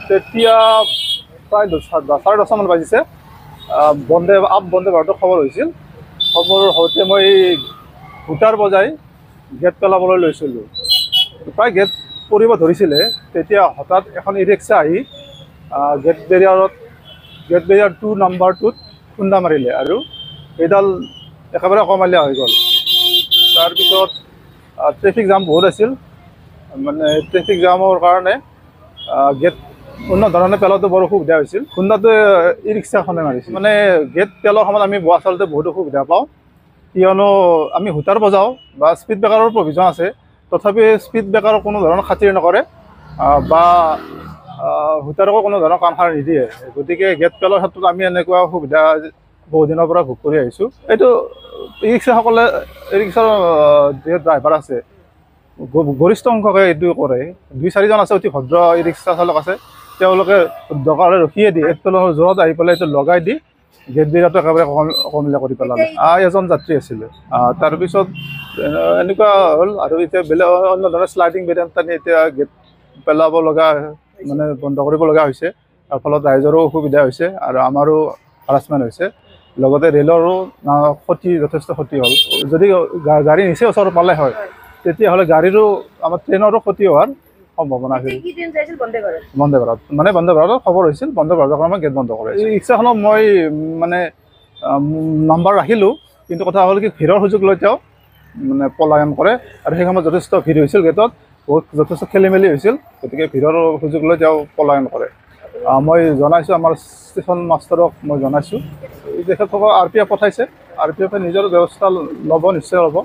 তেতিয়া প্ৰায় 10:30মান বাজিছে। বন্দে ভাৰতৰ খবৰ হৈছিল। খবৰ হওঁতে মই ভোটাৰ বজাই গেট পেলাবলৈ লৈছিলোঁ। প্ৰায় গেট পৰিব ধৰিছিলে, তেতিয়া হঠাৎ এখন ই ৰিক্সা আহি গেট বেৰিয়াৰ 2 নম্বৰটোত খুন্দা মাৰিলে আৰু সেইডাল একেবাৰে অকমালীয়া হৈ গ'ল। তাৰপিছত ট্ৰেফিক জাম বহুত আছিল, মানে ট্ৰেফিক জামৰ কাৰণে গেট উন্নত ধৰণে পেলোৱাটো বৰ অসুবিধা হৈছিল। খুন্দাটোৱে ই ৰিক্সাখনে মাৰিছিল। মানে গেট পেলোৱাৰ সময়ত আমি আচলতে বহুত অসুবিধা পাওঁ, কিয়নো আমি হুটাৰ বজাওঁ বা স্পীড ব্ৰেকাৰৰ প্ৰভিজন আছে, তথাপি স্পীড ব্ৰেকাৰৰ কোনো ধৰণৰ খাতিৰ নকৰে বা হুটাৰকো কোনো ধৰণৰ কাণসাৰ নিদিয়ে। গতিকে গেট পেলোৱাৰ ক্ষেত্ৰত আমি এনেকুৱা অসুবিধা বহুদিনৰ পৰা ভোগ কৰি আহিছোঁ। এইটো ই ৰিক্সাৰ যিহেতু ড্ৰাইভাৰ আছে, গৰিষ্ঠ সংখ্যকে এইটো কৰে। 2-4জন আছে, অতি ভদ্ৰ ই ৰিক্সা চালক আছে, তেওঁলোকে দৰকাৰ হ'লে ৰখিয়ে দিয়ে, গেট পেলোৱাৰ জোৰত আহি পেলাই এইটো লগাই দি গেট বেৰিয়াৰটো একেবাৰে অকমিলা কৰি পেলালে। এজন যাত্ৰী আছিলে। তাৰপিছত এনেকুৱা হ'ল আৰু এতিয়া বেলেগ অন্য ধৰণৰ শ্লাইডিং বেৰিয়াৰ টানি এতিয়া গেট পেলাব লগা, মানে বন্ধ কৰিব লগা হৈছে। তাৰ ফলত ৰাইজৰো অসুবিধা হৈছে আৰু আমাৰো হাৰাচমেণ্ট হৈছে। লগতে ৰেলৰো যথেষ্ট ক্ষতি হ'ল। যদি গাড়ী নিচে ওচৰত পালে হয়, তেতিয়াহ'লে গাড়ীৰো আমাৰ ট্ৰেইনৰো ক্ষতি হোৱাৰ সম্ভাৱনা আছিল। বন্দে ভাৰতত খবৰ হৈছিল, বন্দে ভাৰতৰ কাৰণে গেট বন্ধ কৰে। এই ৰিক্সাখনত মই মানে নাম্বাৰ ৰাখিলোঁ, কিন্তু কথা হ'ল কি ভিৰৰ সুযোগ লৈ তেওঁ মানে পলায়ন কৰে আৰু সেই সময়ত যথেষ্ট ভিৰ হৈছিল গেটত, যথেষ্ট খেলি মেলি হৈছিল। গতিকে ভিৰৰ সুযোগ লৈ তেওঁ পলায়ন কৰে। মই জনাইছোঁ, আমাৰ ষ্টেচন মাষ্টাৰক মই জনাইছোঁ। তেখেতসকলক RPF পঠাইছে। RPF নিজৰ ব্যৱস্থা ল'ব, নিশ্চয় ল'ব।